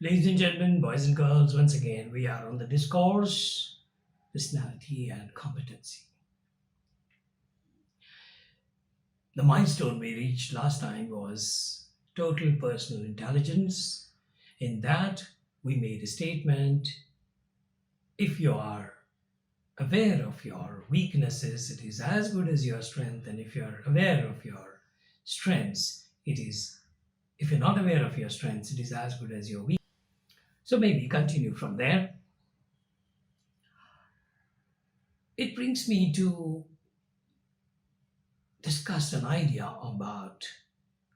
Ladies and gentlemen, boys and girls, once again we are on the discourse, personality, and competency. The milestone we reached last time was total personal intelligence. In that, we made a statement: if you are aware of your weaknesses, it is as good as your strength, and if you are aware of your strengths, it is if you're not aware of your strengths, it is as good as your weakness. So maybe continue from there. It brings me to discuss an idea about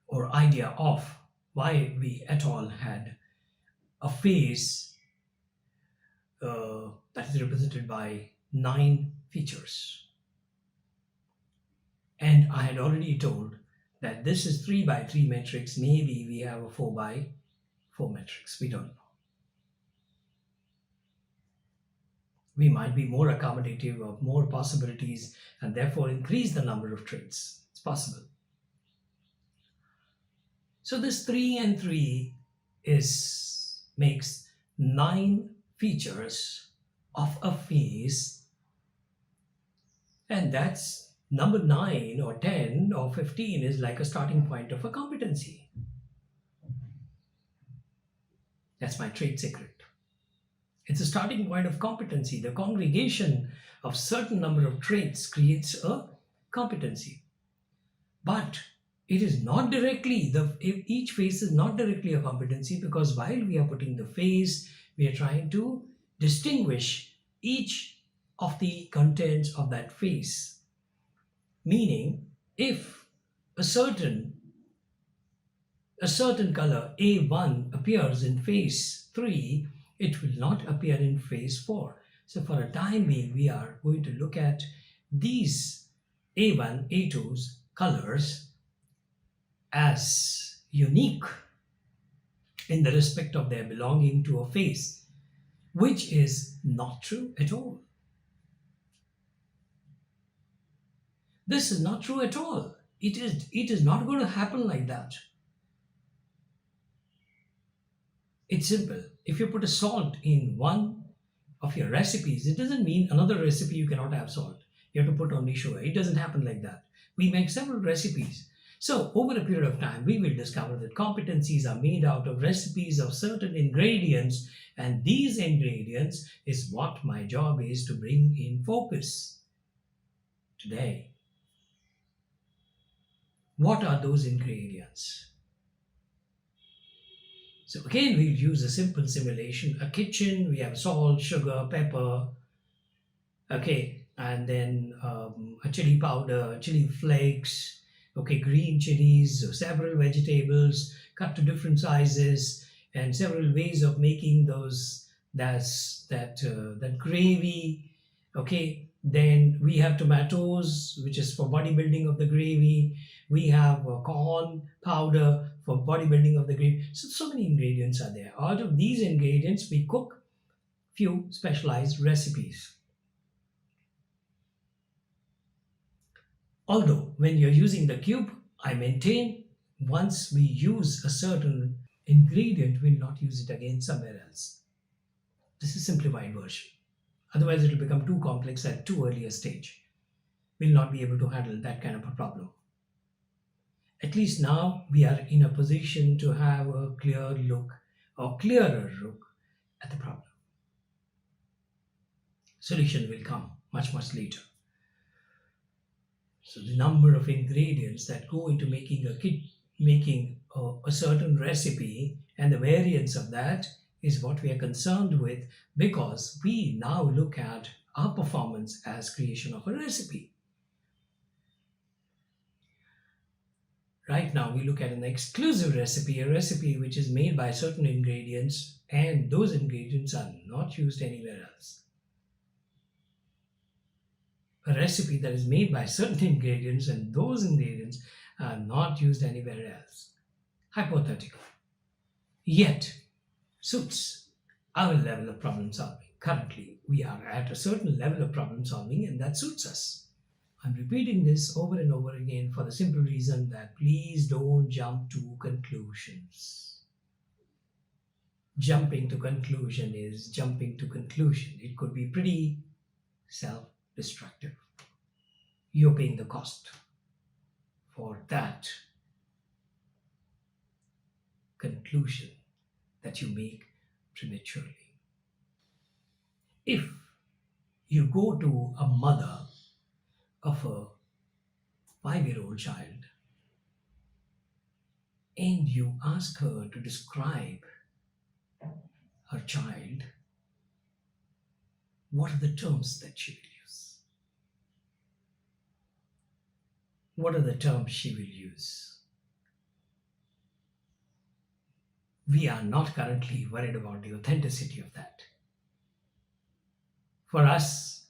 or idea of why we at all had a phase that is represented by 9 features. And I had already told that this is 3 by 3 matrix. Maybe we have a 4 by 4 matrix. We don't know. We might be more accommodative of more possibilities and therefore increase the number of traits. It's possible. So this 3 and 3 is makes 9 features of a phase, and that's number 9 or 10 or 15 is like a starting point of a competency. That's my trade secret. It's a starting point of competency. The congregation of certain number of traits creates a competency. But it is not directly each phase is not directly a competency, because while we are putting the phase, we are trying to distinguish each of the contents of that phase. Meaning, if a certain color A1 appears in phase 3, it will not appear in phase 4. So for a time being, we are going to look at these A1, A2's colors as unique in the respect of their belonging to a phase, which is not true at all. This is not true at all. It is not going to happen like that. It's simple. If you put a salt in one of your recipes, it doesn't mean another recipe you cannot have salt. You have to put only sugar. It doesn't happen like that. We make several recipes. So over a period of time, we will discover that competencies are made out of recipes of certain ingredients, and these ingredients is what my job is to bring in focus today. What are those ingredients? So again, we use a simple simulation. A kitchen, we have salt, sugar, pepper, okay, and then a chili powder, chili flakes, okay, green chilies, so several vegetables cut to different sizes, and several ways of making that gravy, okay. Then we have tomatoes, which is for bodybuilding of the gravy. We have corn powder for bodybuilding of the gravy. So many ingredients are there. Out of these ingredients, we cook few specialized recipes. Although when you're using the cube, I maintain once we use a certain ingredient, we'll not use it again somewhere else. This is simplified version. Otherwise, it will become too complex at too early a stage. We'll not be able to handle that kind of a problem. At least now we are in a position to have a clear look or clearer look at the problem. Solution will come much, much later. So the number of ingredients that go into making a certain recipe and the variance of that is what we are concerned with, because we now look at our performance as creation of a recipe. Right now we look at an exclusive recipe, a recipe which is made by certain ingredients, and those ingredients are not used anywhere else. A recipe that is made by certain ingredients and those ingredients are not used anywhere else. Hypothetical. Yet suits our level of problem solving. Currently, we are at a certain level of problem solving, and that suits us. I'm repeating this over and over again for the simple reason that please don't jump to conclusions. Jumping to conclusion is jumping to conclusion. It could be pretty self destructive. You're paying the cost for that conclusion that you make prematurely. If you go to a mother of a 5-year old child and you ask her to describe her child, what are the terms that she will use? What are the terms she will use? We are not currently worried about the authenticity of that. For us,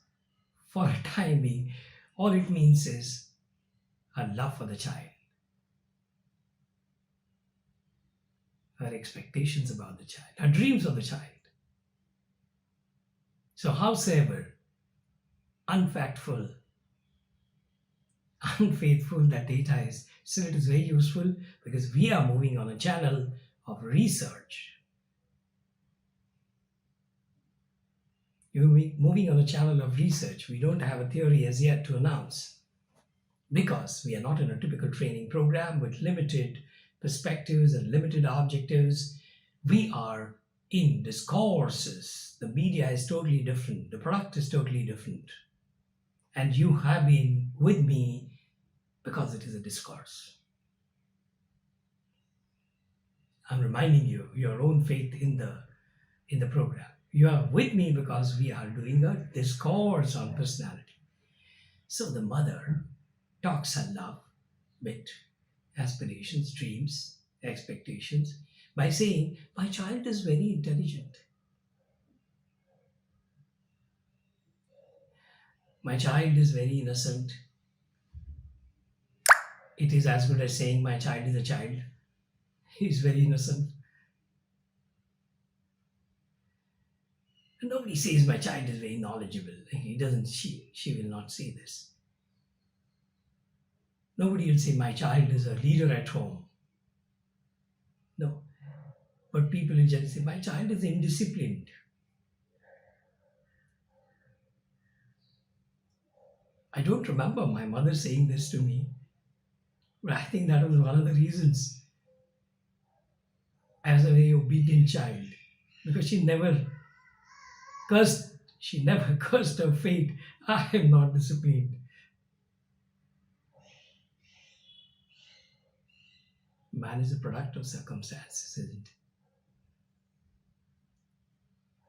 for a time being, all it means is her love for the child, her expectations about the child, her dreams of the child. So, howsoever unfactful, unfaithful that data is, still it is very useful because we are moving on a channel of research. You're moving on a channel of research. We don't have a theory as yet to announce because we are not in a typical training program with limited perspectives and limited objectives. We are in discourses. The media is totally different, the product is totally different. And you have been with me because it is a discourse. I'm reminding you your own faith in the program. You are with me because we are doing a discourse on personality. So the mother talks her love, with aspirations, dreams, expectations by saying, my child is very intelligent. My child is very innocent. It is as good as saying my child is a child. He is very innocent. And nobody says my child is very knowledgeable. He doesn't, she will not say this. Nobody will say my child is a leader at home. No. But people will just say my child is indisciplined. I don't remember my mother saying this to me. But I think that was one of the reasons as a very obedient child. Because she never cursed her fate. I am not disciplined. Man is a product of circumstances, isn't it?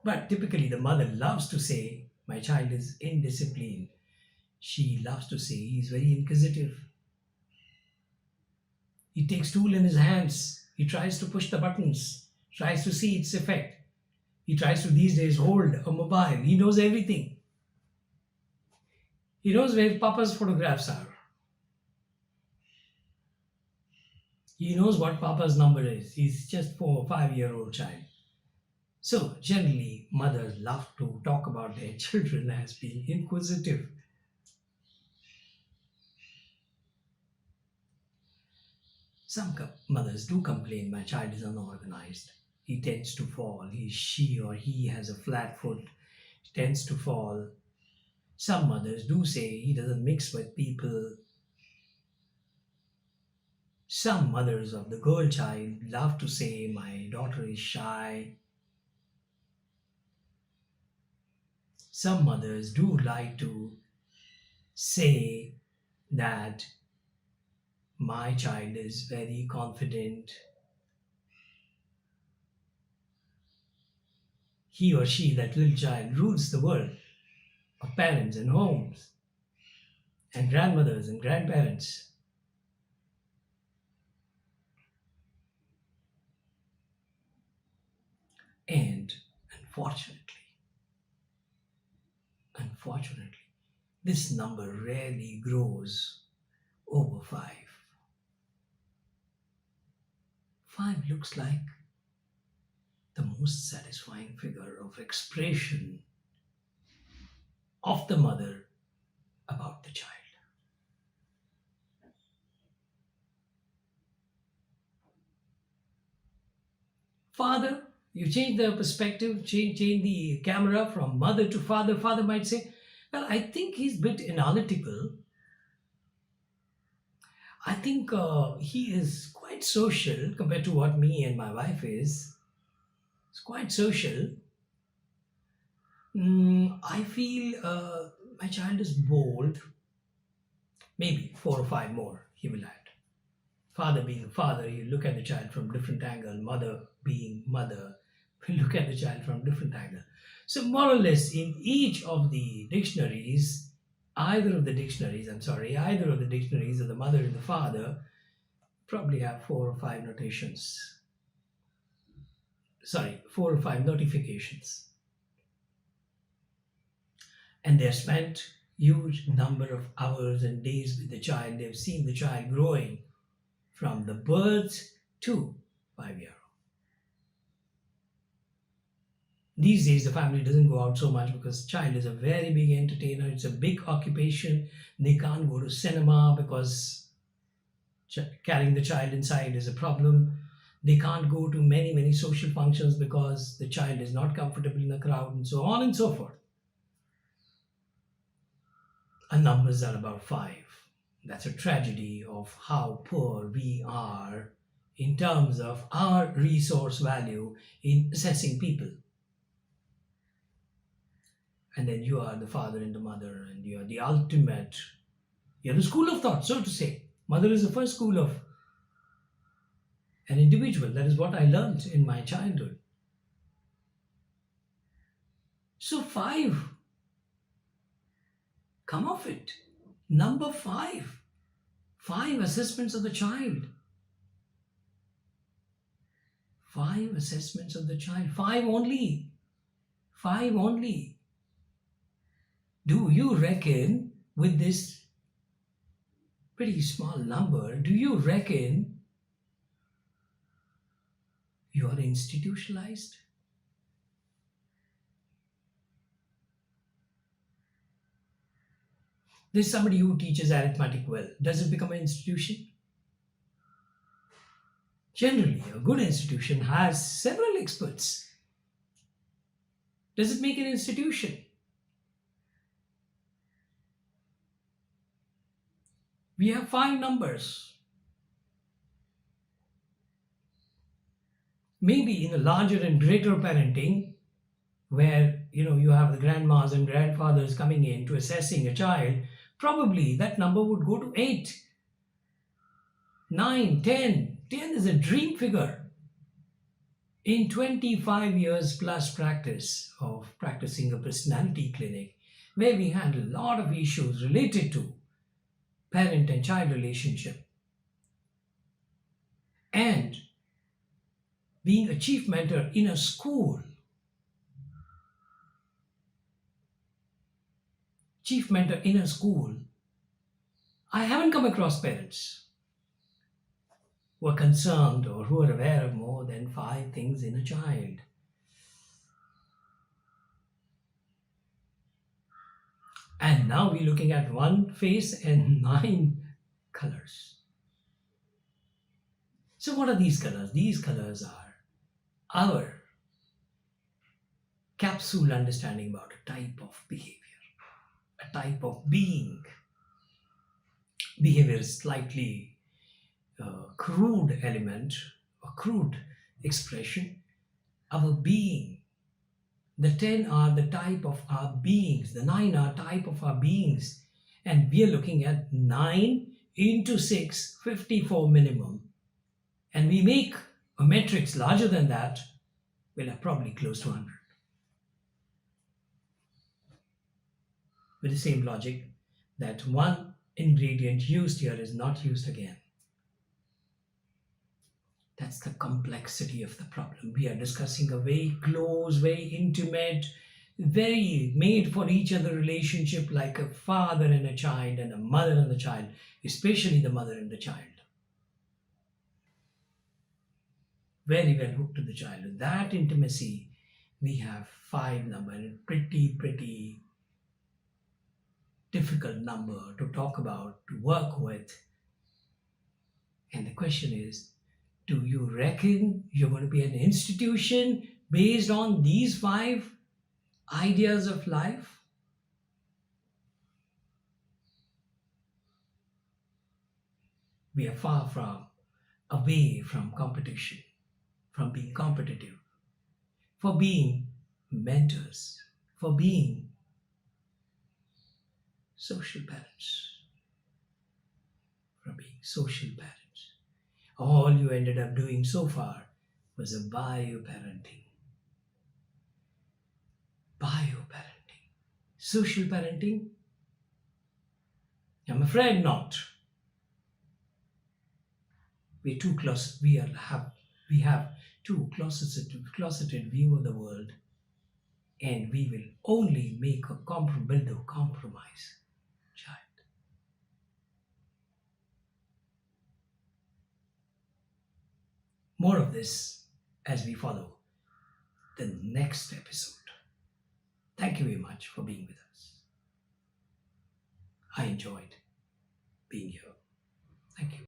But typically the mother loves to say, my child is indisciplined. She loves to say he's very inquisitive. He takes tool in his hands. He tries to push the buttons, tries to see its effect. He tries to these days hold a mobile. He knows everything. He knows where Papa's photographs are. He knows what Papa's number is. He's just 4 or 5-year-old child. So generally, mothers love to talk about their children as being inquisitive. Some mothers do complain, my child is unorganized. He tends to fall. She or he has a flat foot, tends to fall. Some mothers do say he doesn't mix with people. Some mothers of the girl child love to say, my daughter is shy. Some mothers do like to say that my child is very confident. He or she, that little child, rules the world of parents and homes and grandmothers and grandparents. And unfortunately, this number rarely grows over 5. 5 looks like the most satisfying figure of expression of the mother about the child. Father, You change the perspective, change the camera from mother to father. Father might say, well, I think he's a bit analytical. I think he is quite social compared to what me and my wife is. It's quite social. I feel my child is bold. Maybe four or five more, he will add. Father being a father, you look at the child from different angle. Mother being mother, we look at the child from different angle. So more or less in each of the dictionaries, either of the dictionaries of the mother and the father probably have four or five notations. Sorry, four or five notifications. And they've spent huge number of hours and days with the child. They've seen the child growing from the birth to 5 year. These days, the family doesn't go out so much because child is a very big entertainer. It's a big occupation. They can't go to cinema because carrying the child inside is a problem. They can't go to many social functions because the child is not comfortable in the crowd, and so on and so forth. Our numbers are about five. That's a tragedy of how poor we are in terms of our resource value in assessing people. And then you are the father and the mother, and you are the ultimate, you're the school of thought, so to say. Mother is the first school of an individual. That is what I learned in my childhood. So, five, come off it. Number five, five assessments of the child. Five assessments of the child. Five only. Five only. Do you reckon with this pretty small number, do you reckon you are institutionalized? There's somebody who teaches arithmetic well. Does it become an institution? Generally, a good institution has several experts. Does it make an institution? We have five numbers. Maybe in a larger and greater parenting, where you have the grandmas and grandfathers coming in to assessing a child, probably that number would go to 8, 9, 10. 10 is a dream figure. In 25 years plus practice of practicing a personality clinic, where we handle a lot of issues related to parent and child relationship, and being a chief mentor in a school, I haven't come across parents who are concerned or who are aware of more than five things in a child. And now we're looking at one face and 9 colors. So what are these colors? These colors are our capsule understanding about a type of behavior, a type of being. Behavior is slightly crude element, a crude expression. Our being. The 10 are the type of our beings. The 9 are type of our beings. And we are looking at 9 into 6, 54 minimum. And we make a matrix larger than that, we'll have probably close to 100. With the same logic that one ingredient used here is not used again. That's the complexity of the problem. We are discussing a very close, very intimate, very made for each other relationship, like a father and a child and a mother and the child, especially the mother and the child. Very well hooked to the child. With that intimacy, we have 5 number, a pretty difficult number to talk about, to work with. And the question is, do you reckon you're going to be an institution based on these five ideas of life, we are far from away from competition, from being competitive, for being mentors, for being social parents, for being social parents. All you ended up doing so far was a bio-parenting. Bio-parenting. Social parenting? I'm afraid not. We're too close. We have too closeted view of the world, and we will only build a compromise child. More of this as we follow the next episode. Thank you very much for being with us. I enjoyed being here. Thank you.